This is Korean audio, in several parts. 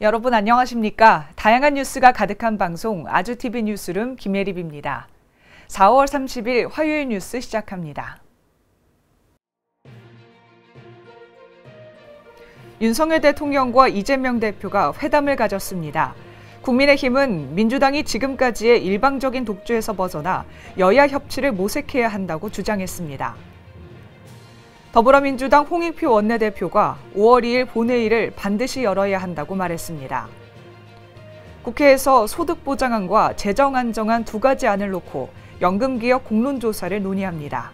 여러분 안녕하십니까? 다양한 뉴스가 가득한 방송 아주TV 뉴스룸 김예립입니다. 4월 30일 화요일 뉴스 시작합니다. 윤석열 대통령과 이재명 대표가 회담을 가졌습니다. 국민의힘은 민주당이 지금까지의 일방적인 독주에서 벗어나 여야 협치를 모색해야 한다고 주장했습니다. 더불어민주당 홍익표 원내대표가 5월 2일 본회의를 반드시 열어야 한다고 말했습니다. 국회에서 소득보장안과 재정안정안 두 가지 안을 놓고 연금개혁 공론조사를 논의합니다.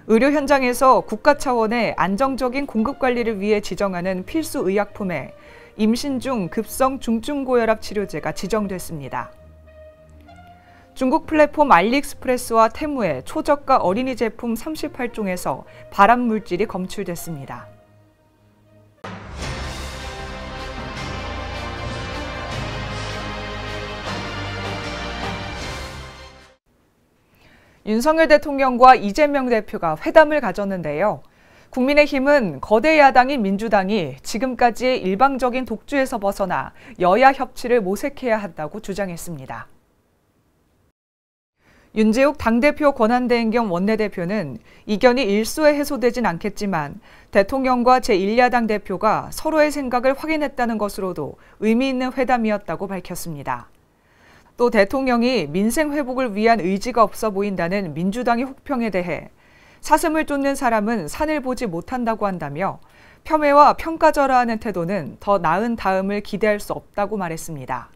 의료 현장에서 국가 차원의 안정적인 공급 관리를 위해 지정하는 필수 의약품에 임신 중 급성 중증고혈압 치료제가 지정됐습니다. 중국 플랫폼 알리익스프레스와 테무의 초저가 어린이 제품 38종에서 발암 물질이 검출됐습니다. 윤석열 대통령과 이재명 대표가 회담을 가졌는데요. 국민의힘은 거대 야당인 민주당이 지금까지의 일방적인 독주에서 벗어나 여야 협치를 모색해야 한다고 주장했습니다. 윤재욱 당대표 권한대행 겸 원내대표는 이견이 일소에 해소되진 않겠지만 대통령과 제1야당 대표가 서로의 생각을 확인했다는 것으로도 의미 있는 회담이었다고 밝혔습니다. 또 대통령이 민생 회복을 위한 의지가 없어 보인다는 민주당의 혹평에 대해 사슴을 쫓는 사람은 산을 보지 못한다고 한다며 폄훼와 평가절하하는 태도는 더 나은 다음을 기대할 수 없다고 말했습니다.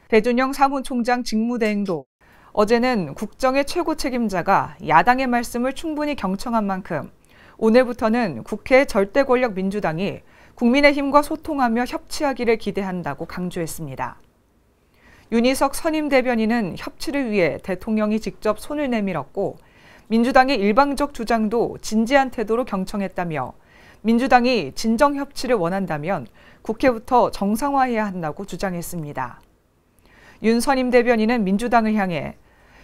배준영 사무총장 직무대행도 어제는 국정의 최고 책임자가 야당의 말씀을 충분히 경청한 만큼 오늘부터는 국회 절대 권력 민주당이 국민의힘과 소통하며 협치하기를 기대한다고 강조했습니다. 윤희석 선임 대변인은 협치를 위해 대통령이 직접 손을 내밀었고 민주당의 일방적 주장도 진지한 태도로 경청했다며 민주당이 진정 협치를 원한다면 국회부터 정상화해야 한다고 주장했습니다. 윤 선임 대변인은 민주당을 향해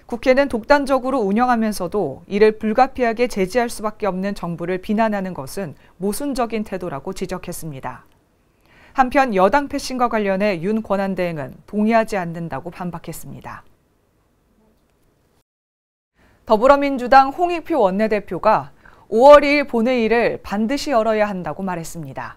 국회는 독단적으로 운영하면서도 이를 불가피하게 제지할 수밖에 없는 정부를 비난하는 것은 모순적인 태도라고 지적했습니다. 한편 여당 패싱과 관련해 윤 권한대행은 동의하지 않는다고 반박했습니다. 더불어민주당 홍익표 원내대표가 5월 2일 본회의를 반드시 열어야 한다고 말했습니다.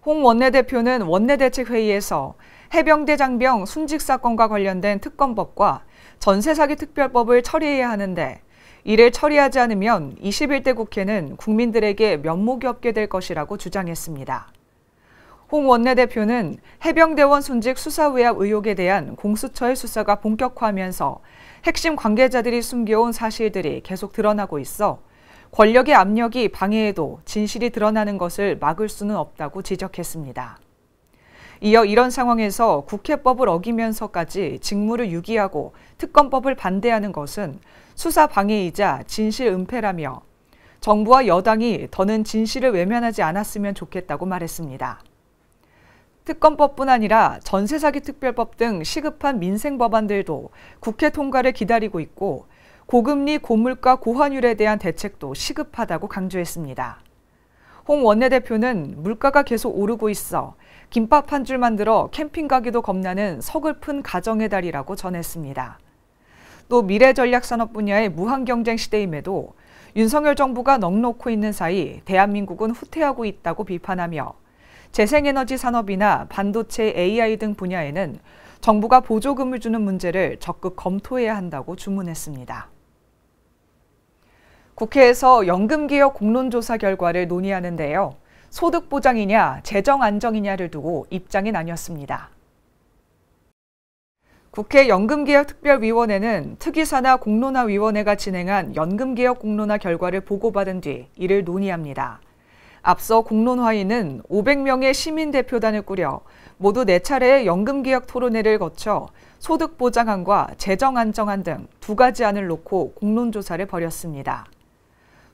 홍 원내대표는 원내대책회의에서 해병대 장병 순직 사건과 관련된 특검법과 전세사기 특별법을 처리해야 하는데 이를 처리하지 않으면 21대 국회는 국민들에게 면목이 없게 될 것이라고 주장했습니다. 홍 원내대표는 해병대원 순직 수사외압 의혹에 대한 공수처의 수사가 본격화하면서 핵심 관계자들이 숨겨온 사실들이 계속 드러나고 있어 권력의 압력이 방해해도 진실이 드러나는 것을 막을 수는 없다고 지적했습니다. 이어 이런 상황에서 국회법을 어기면서까지 직무를 유기하고 특검법을 반대하는 것은 수사 방해이자 진실 은폐라며 정부와 여당이 더는 진실을 외면하지 않았으면 좋겠다고 말했습니다. 특검법뿐 아니라 전세사기 특별법 등 시급한 민생 법안들도 국회 통과를 기다리고 있고 고금리, 고물가, 고환율에 대한 대책도 시급하다고 강조했습니다. 홍 원내대표는 물가가 계속 오르고 있어 김밥 한 줄 만들어 캠핑 가기도 겁나는 서글픈 가정의 달이라고 전했습니다. 또 미래전략산업 분야의 무한경쟁 시대임에도 윤석열 정부가 넋놓고 있는 사이 대한민국은 후퇴하고 있다고 비판하며 재생에너지 산업이나 반도체, AI 등 분야에는 정부가 보조금을 주는 문제를 적극 검토해야 한다고 주문했습니다. 국회에서 연금개혁 공론조사 결과를 논의하는데요. 소득보장이냐, 재정안정이냐를 두고 입장이 나뉘었습니다. 국회 연금개혁특별위원회는 특위사나 공론화위원회가 진행한 연금개혁 공론화 결과를 보고받은 뒤 이를 논의합니다. 앞서 공론화위는 500명의 시민대표단을 꾸려 모두 4차례의 연금개혁 토론회를 거쳐 소득보장안과 재정안정안 등 두 가지 안을 놓고 공론조사를 벌였습니다.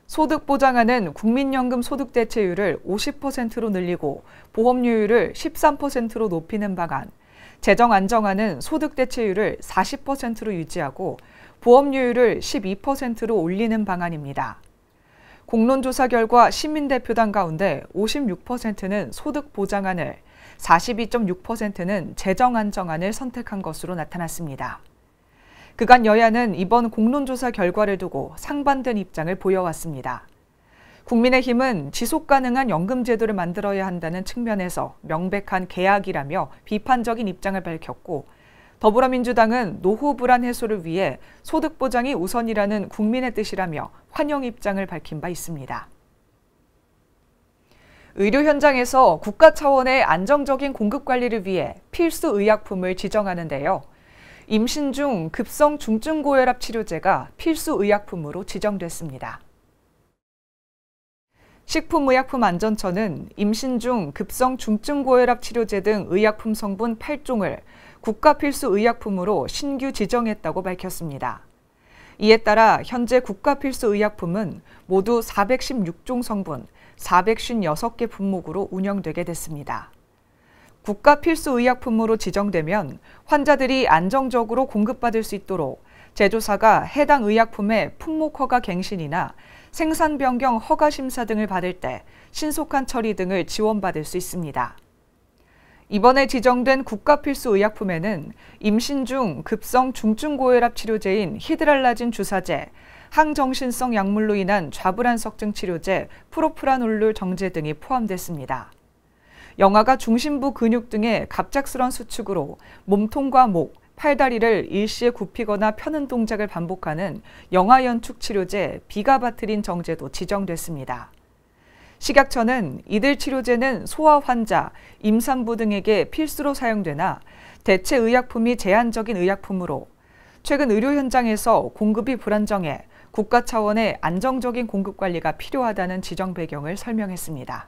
소득보장안은 국민연금 소득대체율을 50%로 늘리고 보험료율을 13%로 높이는 방안, 재정안정안은 소득대체율을 40%로 유지하고 보험료율을 12%로 올리는 방안입니다. 공론조사 결과 시민대표단 가운데 56%는 소득 보장안을, 42.6%는 재정안정안을 선택한 것으로 나타났습니다. 그간 여야는 이번 공론조사 결과를 두고 상반된 입장을 보여왔습니다. 국민의힘은 지속가능한 연금제도를 만들어야 한다는 측면에서 명백한 계약이라며 비판적인 입장을 밝혔고, 더불어민주당은 노후 불안 해소를 위해 소득 보장이 우선이라는 국민의 뜻이라며 환영 입장을 밝힌 바 있습니다. 의료 현장에서 국가 차원의 안정적인 공급 관리를 위해 필수 의약품을 지정하는데요. 임신 중 급성 중증 고혈압 치료제가 필수 의약품으로 지정됐습니다. 식품의약품안전처는 임신 중 급성 중증 고혈압 치료제 등 의약품 성분 8종을 국가 필수 의약품으로 신규 지정했다고 밝혔습니다. 이에 따라 현재 국가 필수 의약품은 모두 416종 성분, 456개 품목으로 운영되게 됐습니다. 국가 필수 의약품으로 지정되면 환자들이 안정적으로 공급받을 수 있도록 제조사가 해당 의약품의 품목 허가 갱신이나 생산 변경 허가 심사 등을 받을 때 신속한 처리 등을 지원받을 수 있습니다. 이번에 지정된 국가 필수 의약품에는 임신 중 급성 중증 고혈압 치료제인 히드랄라진 주사제, 항정신성 약물로 인한 좌불안석증 치료제 프로프라놀룰 정제 등이 포함됐습니다. 영아가 중심부 근육 등의 갑작스런 수축으로 몸통과 목, 팔다리를 일시에 굽히거나 펴는 동작을 반복하는 영아연축 치료제 비가바트린 정제도 지정됐습니다. 식약처는 이들 치료제는 소아 환자, 임산부 등에게 필수로 사용되나 대체 의약품이 제한적인 의약품으로 최근 의료 현장에서 공급이 불안정해 국가 차원의 안정적인 공급 관리가 필요하다는 지정 배경을 설명했습니다.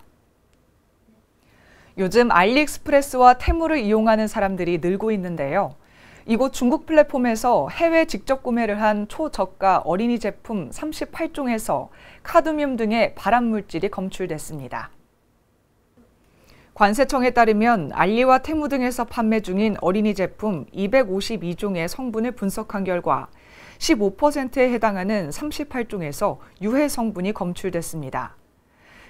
요즘 알리익스프레스와 테무를 이용하는 사람들이 늘고 있는데요. 이곳 중국 플랫폼에서 해외 직접 구매를 한 초저가 어린이 제품 38종에서 카드뮴 등의 발암물질이 검출됐습니다. 관세청에 따르면 알리와 테무 등에서 판매 중인 어린이 제품 252종의 성분을 분석한 결과 15%에 해당하는 38종에서 유해 성분이 검출됐습니다.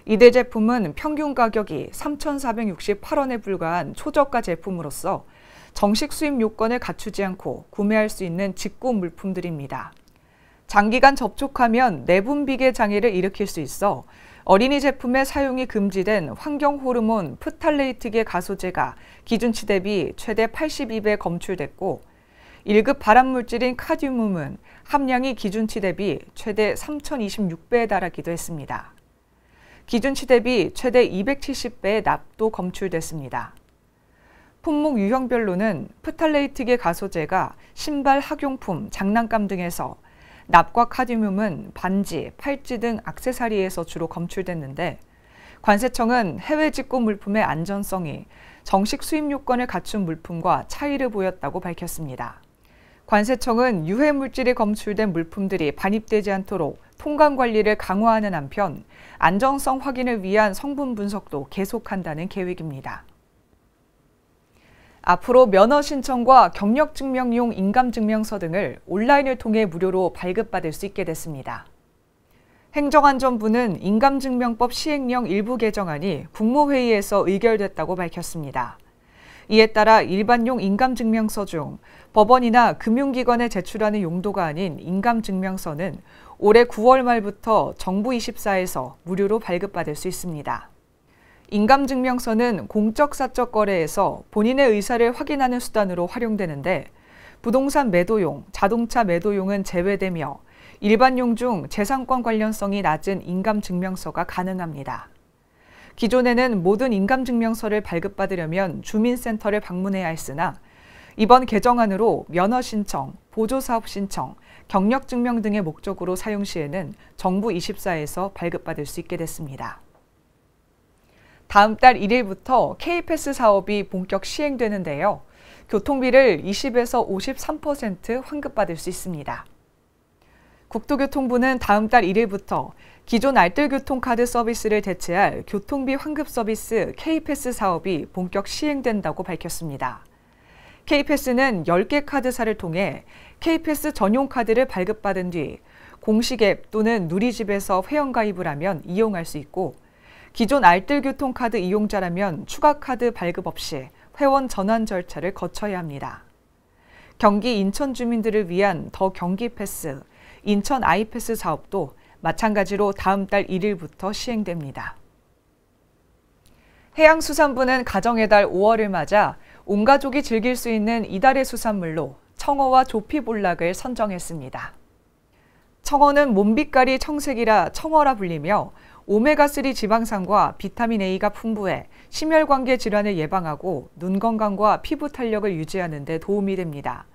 이들 제품은 평균 가격이 3,468원에 불과한 초저가 제품으로서 정식 수입 요건을 갖추지 않고 구매할 수 있는 직구 물품들입니다. 장기간 접촉하면 내분비계 장애를 일으킬 수 있어 어린이 제품의 사용이 금지된 환경 호르몬 프탈레이트계 가소제가 기준치 대비 최대 82배 검출됐고 1급 발암물질인 카드뮴은 함량이 기준치 대비 최대 3,026배에 달하기도 했습니다. 기준치 대비 최대 270배의 납도 검출됐습니다. 품목 유형별로는 프탈레이트계 가소제가 신발, 학용품, 장난감 등에서, 납과 카드뮴은 반지, 팔찌 등 액세서리에서 주로 검출됐는데 관세청은 해외 직구 물품의 안전성이 정식 수입 요건을 갖춘 물품과 차이를 보였다고 밝혔습니다. 관세청은 유해 물질이 검출된 물품들이 반입되지 않도록 통관 관리를 강화하는 한편 안정성 확인을 위한 성분 분석도 계속한다는 계획입니다. 앞으로 면허 신청과 경력증명용 인감증명서 등을 온라인을 통해 무료로 발급받을 수 있게 됐습니다. 행정안전부는 인감증명법 시행령 일부 개정안이 국무회의에서 의결됐다고 밝혔습니다. 이에 따라 일반용 인감증명서 중 법원이나 금융기관에 제출하는 용도가 아닌 인감증명서는 올해 9월 말부터 정부24에서 무료로 발급받을 수 있습니다. 인감증명서는 공적사적 거래에서 본인의 의사를 확인하는 수단으로 활용되는데 부동산 매도용, 자동차 매도용은 제외되며 일반용 중 재산권 관련성이 낮은 인감증명서가 가능합니다. 기존에는 모든 인감증명서를 발급받으려면 주민센터를 방문해야 했으나 이번 개정안으로 면허 신청, 보조사업 신청, 경력증명 등의 목적으로 사용 시에는 정부24에서 발급받을 수 있게 됐습니다. 다음 달 1일부터 K패스 사업이 본격 시행되는데요. 교통비를 20에서 53% 환급받을 수 있습니다. 국토교통부는 다음 달 1일부터 기존 알뜰교통카드 서비스를 대체할 교통비 환급 서비스 K패스 사업이 본격 시행된다고 밝혔습니다. K패스는 10개 카드사를 통해 K패스 전용 카드를 발급받은 뒤 공식 앱 또는 누리집에서 회원가입을 하면 이용할 수 있고 기존 알뜰교통카드 이용자라면 추가 카드 발급 없이 회원 전환 절차를 거쳐야 합니다. 경기 인천 주민들을 위한 더 경기 패스, 인천 아이패스 사업도 마찬가지로 다음 달 1일부터 시행됩니다. 해양수산부는 가정의 달 5월을 맞아 온 가족이 즐길 수 있는 이달의 수산물로 청어와 조피볼락을 선정했습니다. 청어는 몸빛깔이 청색이라 청어라 불리며 오메가3 지방산과 비타민 A가 풍부해 심혈관계 질환을 예방하고 눈 건강과 피부 탄력을 유지하는 데 도움이 됩니다.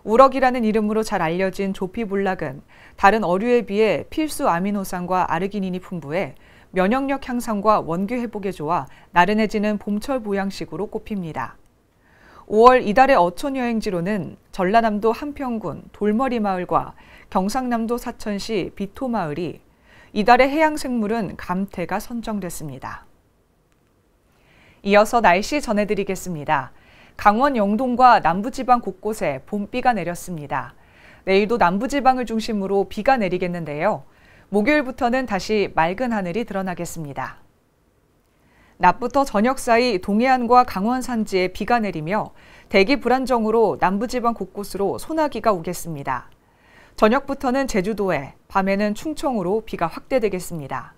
우럭이라는 이름으로 잘 알려진 조피볼락은 다른 어류에 비해 필수 아미노산과 아르기닌이 풍부해 면역력 향상과 원기 회복에 좋아 나른해지는 봄철 보양식으로 꼽힙니다. 5월 이달의 어촌 여행지로는 전라남도 한평군 돌머리 마을과 경상남도 사천시 비토 마을이, 이달의 해양생물은 감태가 선정됐습니다. 이어서 날씨 전해드리겠습니다. 강원 영동과 남부지방 곳곳에 봄비가 내렸습니다. 내일도 남부지방을 중심으로 비가 내리겠는데요. 목요일부터는 다시 맑은 하늘이 드러나겠습니다. 낮부터 저녁 사이 동해안과 강원 산지에 비가 내리며 대기 불안정으로 남부지방 곳곳으로 소나기가 오겠습니다. 저녁부터는 제주도에, 밤에는 충청으로 비가 확대되겠습니다.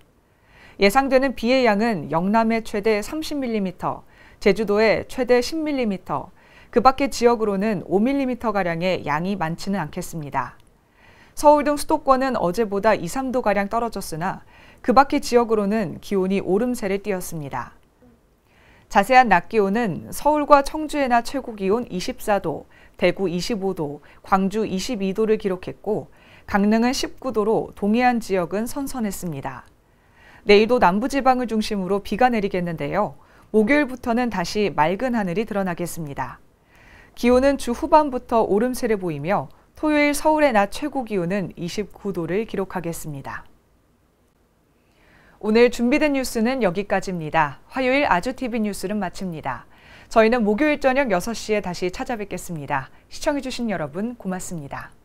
예상되는 비의 양은 영남에 최대 30mm, 제주도에 최대 10mm, 그 밖의 지역으로는 5mm가량의 양이 많지는 않겠습니다. 서울 등 수도권은 어제보다 2, 3도가량 떨어졌으나 그 밖의 지역으로는 기온이 오름세를 띄었습니다. 자세한 낮 기온은 서울과 청주의 낮 최고 기온 24도, 대구 25도, 광주 22도를 기록했고 강릉은 19도로 동해안 지역은 선선했습니다. 내일도 남부지방을 중심으로 비가 내리겠는데요. 목요일부터는 다시 맑은 하늘이 드러나겠습니다. 기온은 주 후반부터 오름세를 보이며 토요일 서울의 낮 최고 기온은 29도를 기록하겠습니다. 오늘 준비된 뉴스는 여기까지입니다. 화요일 아주TV 뉴스는 마칩니다. 저희는 목요일 저녁 6시에 다시 찾아뵙겠습니다. 시청해주신 여러분 고맙습니다.